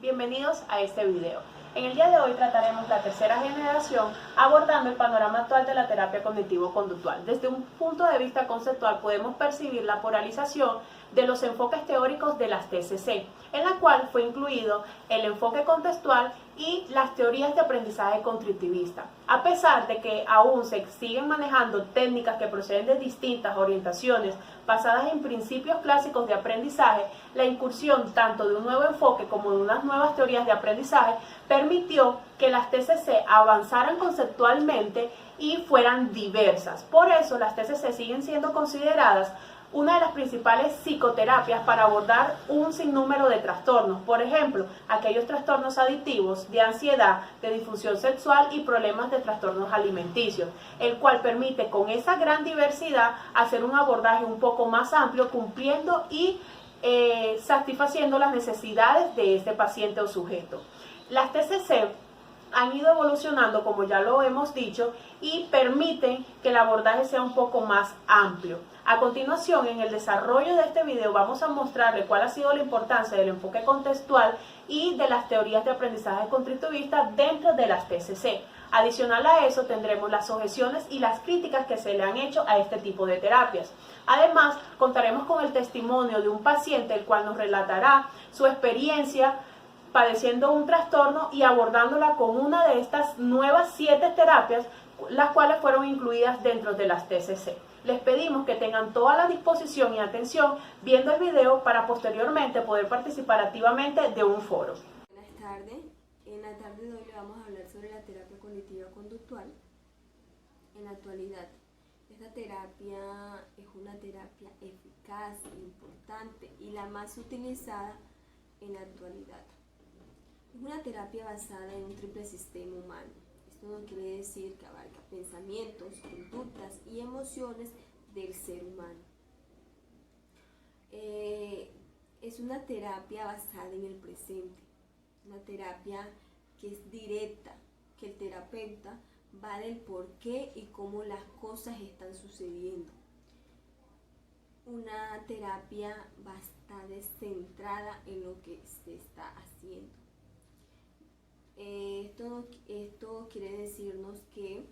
Bienvenidos a este video. En el día de hoy trataremos la tercera generación abordando el panorama actual de la terapia cognitivo-conductual. Desde un punto de vista conceptual podemos percibir la polarización de los enfoques teóricos de las TCC, en la cual fue incluido el enfoque contextual y las teorías de aprendizaje constructivista. A pesar de que aún se siguen manejando técnicas que proceden de distintas orientaciones basadas en principios clásicos de aprendizaje, la incursión tanto de un nuevo enfoque como de unas nuevas teorías de aprendizaje permitió que las TCC avanzaran conceptualmente y fueran diversas. Por eso las TCC siguen siendo consideradas una de las principales psicoterapias para abordar un sinnúmero de trastornos, por ejemplo, aquellos trastornos adictivos, de ansiedad, de disfunción sexual y problemas de trastornos alimenticios, el cual permite con esa gran diversidad hacer un abordaje un poco más amplio, cumpliendo y satisfaciendo las necesidades de este paciente o sujeto. Las TCC han ido evolucionando, como ya lo hemos dicho, y permiten que el abordaje sea un poco más amplio. A continuación, en el desarrollo de este video vamos a mostrarle cuál ha sido la importancia del enfoque contextual y de las teorías de aprendizaje constructivista dentro de las TCC. Adicional a eso, tendremos las objeciones y las críticas que se le han hecho a este tipo de terapias. Además, contaremos con el testimonio de un paciente, el cual nos relatará su experiencia padeciendo un trastorno y abordándola con una de estas nuevas 7 terapias, las cuales fueron incluidas dentro de las TCC. Les pedimos que tengan toda la disposición y atención viendo el video para posteriormente poder participar activamente de un foro. Buenas tardes. En la tarde de hoy le vamos a hablar sobre la terapia cognitiva conductual. En la actualidad, esta terapia es una terapia eficaz, importante y la más utilizada en la actualidad. Es una terapia basada en un triple sistema humano. Esto no quiere decir que abarca pensamientos, conductas y emociones del ser humano. Es una terapia basada en el presente, una terapia que es directa, que el terapeuta va del por qué y cómo las cosas están sucediendo. Una terapia bastante centrada en lo que se está haciendo. Esto quiere decirnos que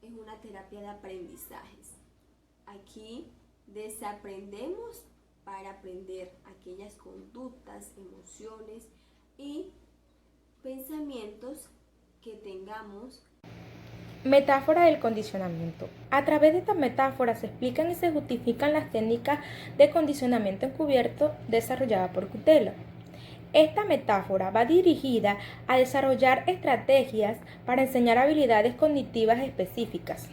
es una terapia de aprendizajes. Aquí desaprendemos para aprender aquellas conductas, emociones y pensamientos que tengamos. Metáfora del condicionamiento. A través de esta metáfora se explican y se justifican las técnicas de condicionamiento encubierto desarrolladas por Cutelo. Esta metáfora va dirigida a desarrollar estrategias para enseñar habilidades cognitivas específicas.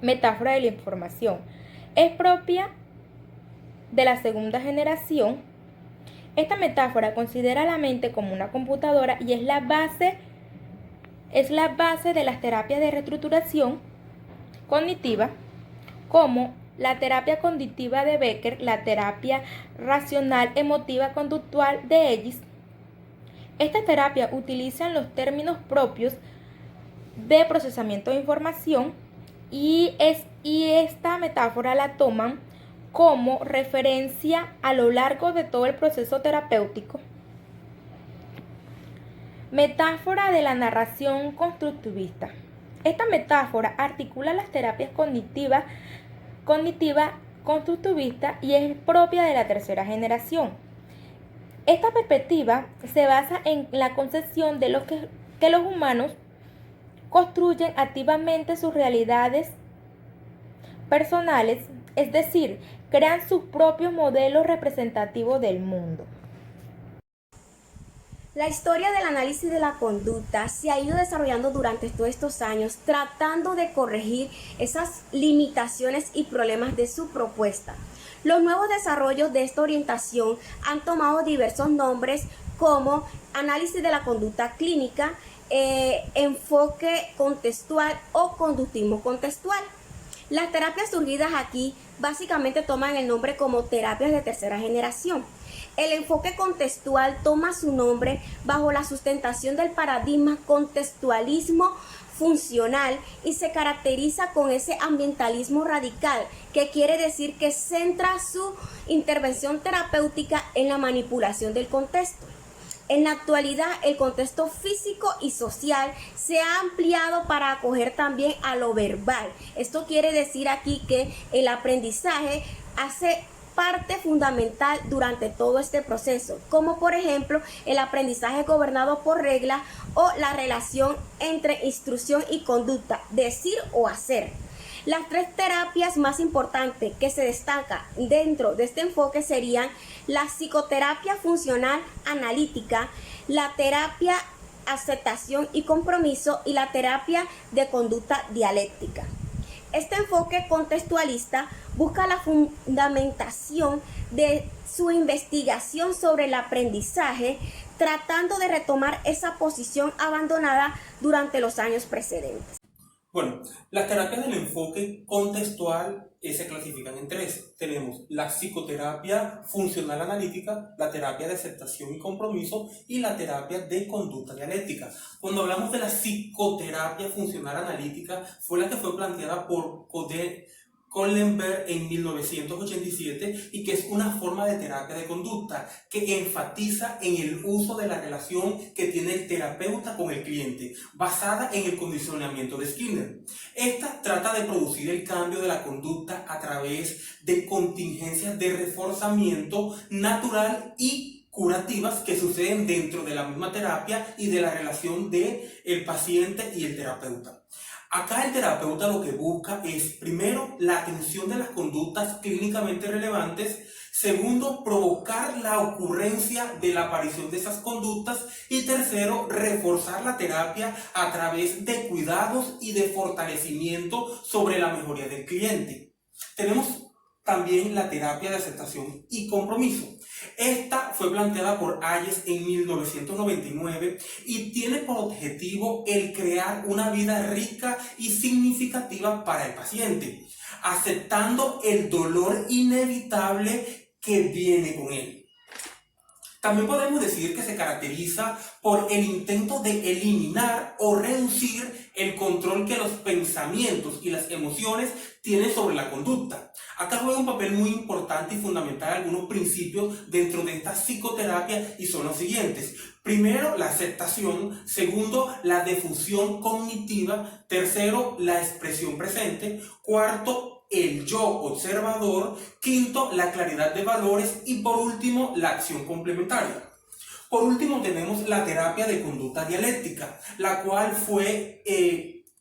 Metáfora de la información. Es propia de la segunda generación. Esta metáfora considera la mente como una computadora y es la base de las terapias de reestructuración cognitiva, como la terapia cognitiva de Becker, la terapia racional emotiva conductual de Ellis. Esta terapia utiliza los términos propios de procesamiento de información y esta metáfora la toman como referencia a lo largo de todo el proceso terapéutico. Metáfora de la narración constructivista. Esta metáfora articula las terapias cognitiva constructivista y es propia de la tercera generación. Esta perspectiva se basa en la concepción de que los humanos construyen activamente sus realidades personales, es decir, crean sus propios modelos representativos del mundo. La historia del análisis de la conducta se ha ido desarrollando durante todos estos años, tratando de corregir esas limitaciones y problemas de su propuesta. Los nuevos desarrollos de esta orientación han tomado diversos nombres como análisis de la conducta clínica, enfoque contextual o conductismo contextual. Las terapias surgidas aquí básicamente toman el nombre como terapias de tercera generación. El enfoque contextual toma su nombre bajo la sustentación del paradigma contextualismo funcional y se caracteriza con ese ambientalismo radical, que quiere decir que centra su intervención terapéutica en la manipulación del contexto. En la actualidad, el contexto físico y social se ha ampliado para acoger también a lo verbal. Esto quiere decir aquí que el aprendizaje hace parte fundamental durante todo este proceso, como por ejemplo el aprendizaje gobernado por reglas o la relación entre instrucción y conducta, decir o hacer. Las tres terapias más importantes que se destacan dentro de este enfoque serían la psicoterapia funcional analítica, la terapia aceptación y compromiso y la terapia de conducta dialéctica. Este enfoque contextualista busca la fundamentación de su investigación sobre el aprendizaje, tratando de retomar esa posición abandonada durante los años precedentes. Bueno, las terapias del enfoque contextual se clasifican en tres. Tenemos la psicoterapia funcional analítica, la terapia de aceptación y compromiso y la terapia de conducta dialéctica. Cuando hablamos de la psicoterapia funcional analítica, fue la que fue planteada por Kohlenberg en 1987 y que es una forma de terapia de conducta que enfatiza en el uso de la relación que tiene el terapeuta con el cliente, basada en el condicionamiento de Skinner. Esta trata de producir el cambio de la conducta a través de contingencias de reforzamiento natural y curativas que suceden dentro de la misma terapia y de la relación de el paciente y el terapeuta. Acá el terapeuta lo que busca es, primero, la atención de las conductas clínicamente relevantes, segundo, provocar la ocurrencia de la aparición de esas conductas y tercero, reforzar la terapia a través de cuidados y de fortalecimiento sobre la mejoría del cliente. Tenemos también la terapia de aceptación y compromiso. Esta fue planteada por Hayes en 1999 y tiene por objetivo el crear una vida rica y significativa para el paciente, aceptando el dolor inevitable que viene con él. También podemos decir que se caracteriza por el intento de eliminar o reducir el control que los pensamientos y las emociones tienen sobre la conducta. Acá juega un papel muy importante y fundamental algunos principios dentro de esta psicoterapia y son los siguientes. Primero, la aceptación. Segundo, la defusión cognitiva. Tercero, la expresión presente. Cuarto, el yo observador. Quinto, la claridad de valores. Y por último, la acción complementaria. Por último, tenemos la terapia de conducta dialéctica, la cual fue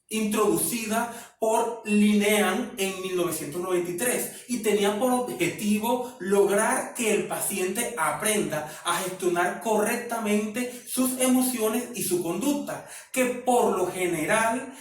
introducida por Linehan en 1993 y tenía por objetivo lograr que el paciente aprenda a gestionar correctamente sus emociones y su conducta, que por lo general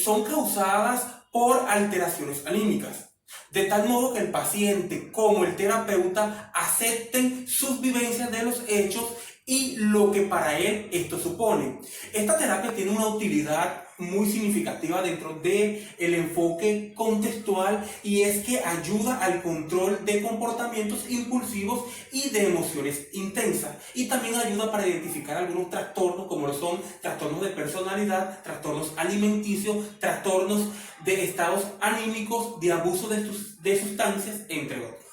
son causadas por alteraciones anímicas. De tal modo que el paciente como el terapeuta acepten sus vivencias de los hechos y lo que para él esto supone. Esta terapia tiene una utilidad muy significativa dentro del enfoque contextual y es que ayuda al control de comportamientos impulsivos y de emociones intensas y también ayuda para identificar algunos trastornos como lo son trastornos de personalidad, trastornos alimenticios, trastornos de estados anímicos, de abuso de sustancias, entre otros.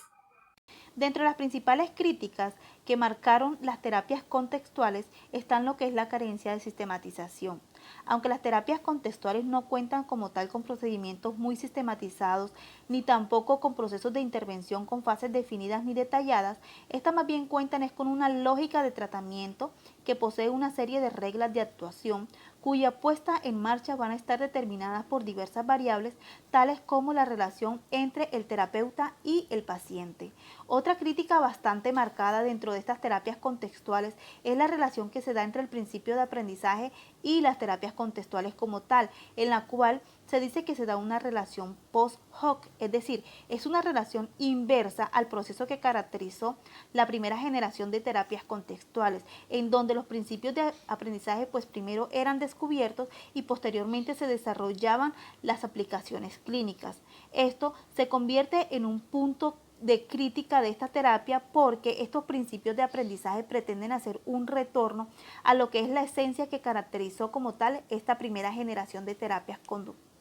Dentro de las principales críticas que marcaron las terapias contextuales están lo que es la carencia de sistematización. Aunque las terapias contextuales no cuentan como tal con procedimientos muy sistematizados, ni tampoco con procesos de intervención con fases definidas ni detalladas, estas más bien cuentan es con una lógica de tratamiento que posee una serie de reglas de actuación cuya puesta en marcha van a estar determinadas por diversas variables, tales como la relación entre el terapeuta y el paciente. Otra crítica bastante marcada dentro de estas terapias contextuales es la relación que se da entre el principio de aprendizaje y las terapias contextuales como tal, en la cual se dice que se da una relación post hoc, es decir, es una relación inversa al proceso que caracterizó la primera generación de terapias contextuales, en donde los principios de aprendizaje pues primero eran descubiertos y posteriormente se desarrollaban las aplicaciones clínicas. Esto se convierte en un punto de crítica de esta terapia porque estos principios de aprendizaje pretenden hacer un retorno a lo que es la esencia que caracterizó como tal esta primera generación de terapias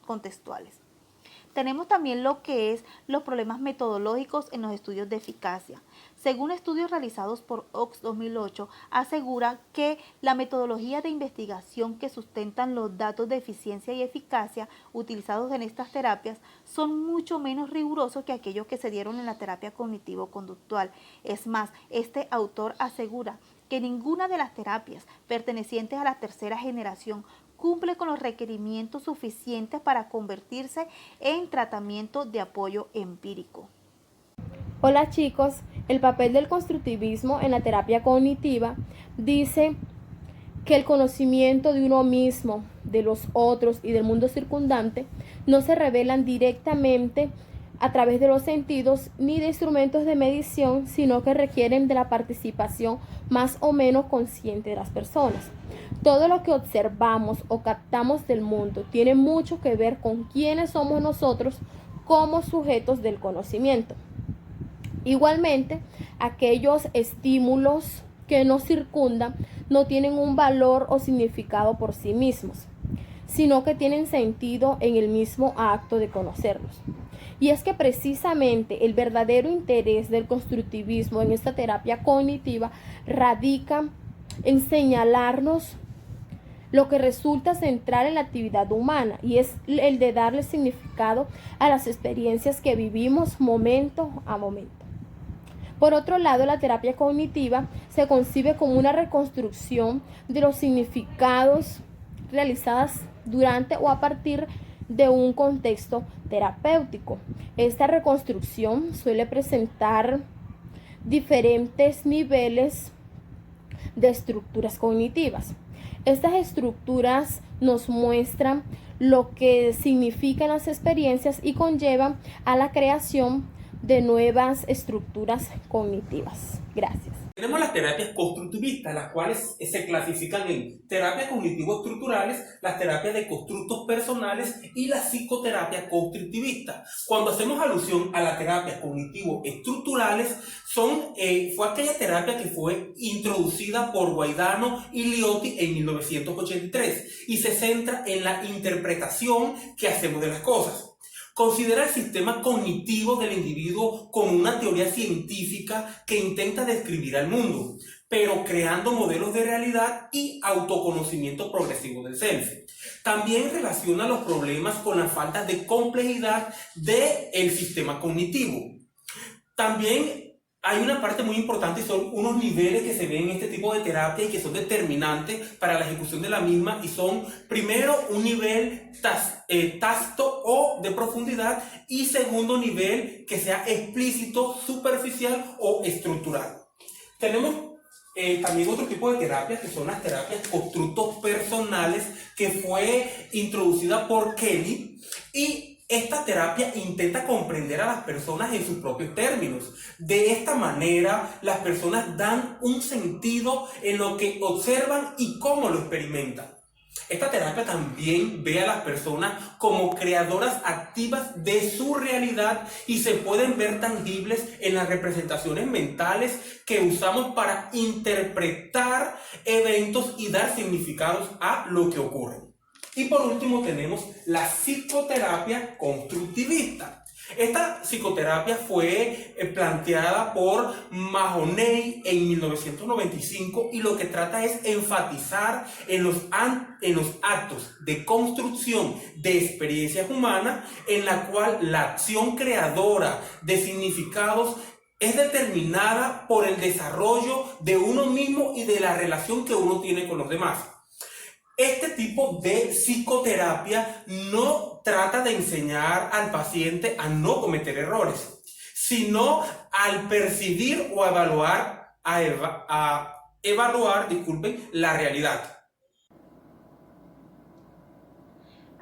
contextuales. Tenemos también lo que es los problemas metodológicos en los estudios de eficacia. Según estudios realizados por Ox 2008, asegura que la metodología de investigación que sustentan los datos de eficiencia y eficacia utilizados en estas terapias son mucho menos rigurosos que aquellos que se dieron en la terapia cognitivo-conductual. Es más, este autor asegura que ninguna de las terapias pertenecientes a la tercera generación cumple con los requerimientos suficientes para convertirse en tratamiento de apoyo empírico. Hola chicos, el papel del constructivismo en la terapia cognitiva dice que el conocimiento de uno mismo, de los otros y del mundo circundante no se revelan directamente a través de los sentidos ni de instrumentos de medición, sino que requieren de la participación más o menos consciente de las personas. Todo lo que observamos o captamos del mundo tiene mucho que ver con quiénes somos nosotros como sujetos del conocimiento. Igualmente, aquellos estímulos que nos circundan no tienen un valor o significado por sí mismos, sino que tienen sentido en el mismo acto de conocerlos. Y es que precisamente el verdadero interés del constructivismo en esta terapia cognitiva radica en señalarnos lo que resulta central en la actividad humana, y es el de darle significado a las experiencias que vivimos momento a momento. Por otro lado, la terapia cognitiva se concibe como una reconstrucción de los significados realizadas durante o a partir de un contexto terapéutico. Esta reconstrucción suele presentar diferentes niveles de estructuras cognitivas. Estas estructuras nos muestran lo que significan las experiencias y conllevan a la creación de nuevas estructuras cognitivas. Gracias. Tenemos las terapias constructivistas, las cuales se clasifican en terapias cognitivo-estructurales, las terapias de constructos personales y la psicoterapia constructivista. Cuando hacemos alusión a las terapias cognitivo-estructurales, fue aquella terapia que fue introducida por Guaidano y Liotti en 1983 y se centra en la interpretación que hacemos de las cosas. Considera el sistema cognitivo del individuo como una teoría científica que intenta describir al mundo, pero creando modelos de realidad y autoconocimiento progresivo del self. También relaciona los problemas con la falta de complejidad del sistema cognitivo. También hay una parte muy importante y son unos niveles que se ven en este tipo de terapia y que son determinantes para la ejecución de la misma, y son primero un nivel tácito o de profundidad, y segundo nivel que sea explícito, superficial o estructural. Tenemos también otro tipo de terapias que son las terapias constructos personales, que fue introducida por Kelly, y esta terapia intenta comprender a las personas en sus propios términos. De esta manera, las personas dan un sentido en lo que observan y cómo lo experimentan. Esta terapia también ve a las personas como creadoras activas de su realidad y se pueden ver tangibles en las representaciones mentales que usamos para interpretar eventos y dar significados a lo que ocurre. Y por último tenemos la psicoterapia constructivista. Esta psicoterapia fue planteada por Mahoney en 1995 y lo que trata es enfatizar en los actos de construcción de experiencias humanas, en la cual la acción creadora de significados es determinada por el desarrollo de uno mismo y de la relación que uno tiene con los demás. Este tipo de psicoterapia no trata de enseñar al paciente a no cometer errores, sino al percibir o evaluar la realidad.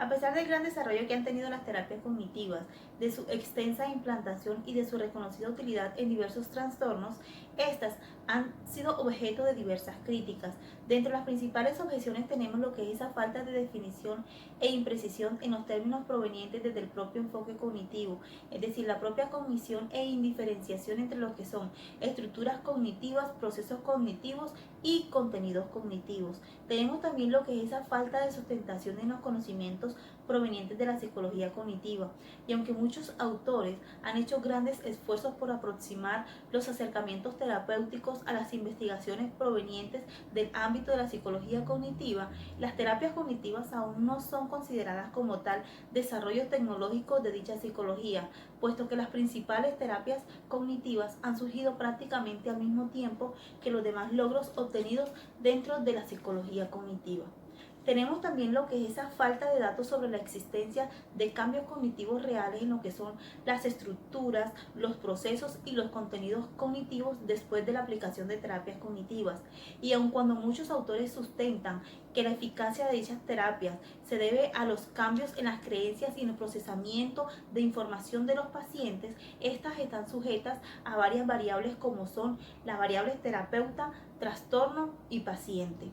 A pesar del gran desarrollo que han tenido las terapias cognitivas, de su extensa implantación y de su reconocida utilidad en diversos trastornos, estas han sido objeto de diversas críticas. Dentro de las principales objeciones tenemos lo que es esa falta de definición e imprecisión en los términos provenientes desde el propio enfoque cognitivo, es decir, la propia cognición e indiferenciación entre lo que son estructuras cognitivas, procesos cognitivos y contenidos cognitivos. Tenemos también lo que es esa falta de sustentación en los conocimientos provenientes de la psicología cognitiva, y aunque muchos autores han hecho grandes esfuerzos por aproximar los acercamientos terapéuticos a las investigaciones provenientes del ámbito de la psicología cognitiva, las terapias cognitivas aún no son consideradas como tal desarrollo tecnológico de dicha psicología, puesto que las principales terapias cognitivas han surgido prácticamente al mismo tiempo que los demás logros obtenidos dentro de la psicología cognitiva. Tenemos también lo que es esa falta de datos sobre la existencia de cambios cognitivos reales en lo que son las estructuras, los procesos y los contenidos cognitivos después de la aplicación de terapias cognitivas. Y aun cuando muchos autores sustentan que la eficacia de dichas terapias se debe a los cambios en las creencias y en el procesamiento de información de los pacientes, estas están sujetas a varias variables como son las variables terapeuta, trastorno y paciente.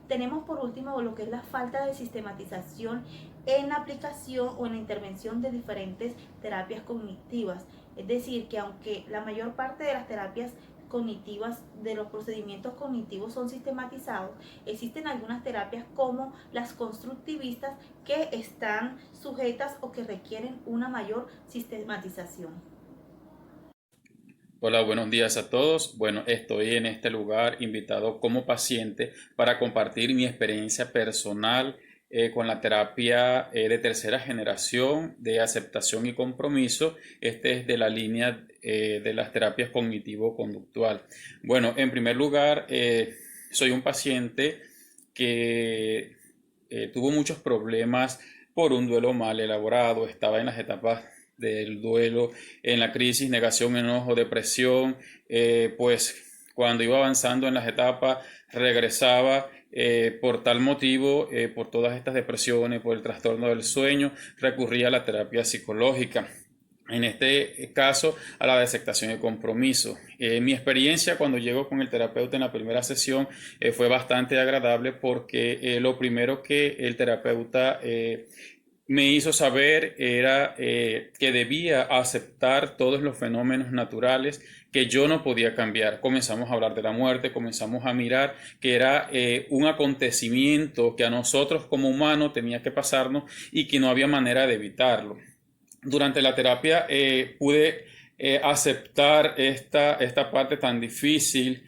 Tenemos por último lo que es la falta de sistematización en la aplicación o en la intervención de diferentes terapias cognitivas. Es decir, que aunque la mayor parte de las terapias cognitivas, de los procedimientos cognitivos son sistematizados, existen algunas terapias como las constructivistas que están sujetas o que requieren una mayor sistematización. Hola, buenos días a todos. Bueno, estoy en este lugar invitado como paciente para compartir mi experiencia personal con la terapia de tercera generación de aceptación y compromiso. Este es de la línea de las terapias cognitivo-conductual. Bueno, en primer lugar, soy un paciente que tuvo muchos problemas por un duelo mal elaborado. Estaba en las etapas del duelo, en la crisis, negación, enojo, depresión, pues cuando iba avanzando en las etapas regresaba por tal motivo, por todas estas depresiones, por el trastorno del sueño, recurría a la terapia psicológica. En este caso, a la de aceptación y compromiso. Mi experiencia cuando llego con el terapeuta en la primera sesión fue bastante agradable porque lo primero que el terapeuta me hizo saber era que debía aceptar todos los fenómenos naturales que yo no podía cambiar. Comenzamos a hablar de la muerte, comenzamos a mirar que era un acontecimiento que a nosotros como humanos tenía que pasarnos y que no había manera de evitarlo. Durante la terapia pude aceptar esta parte tan difícil,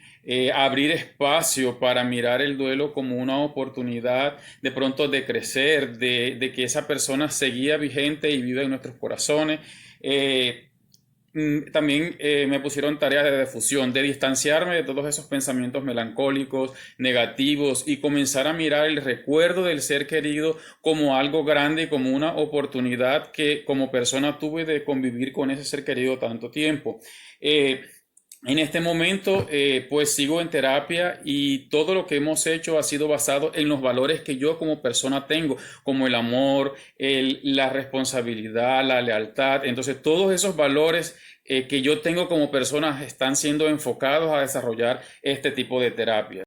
abrir espacio para mirar el duelo como una oportunidad de pronto de crecer, de que esa persona seguía vigente y viva en nuestros corazones. También me pusieron tareas de difusión, de distanciarme de todos esos pensamientos melancólicos, negativos y comenzar a mirar el recuerdo del ser querido como algo grande y como una oportunidad que como persona tuve de convivir con ese ser querido tanto tiempo. En este momento, pues sigo en terapia y todo lo que hemos hecho ha sido basado en los valores que yo como persona tengo, como el amor, la responsabilidad, la lealtad. Entonces, todos esos valores que yo tengo como persona están siendo enfocados a desarrollar este tipo de terapia.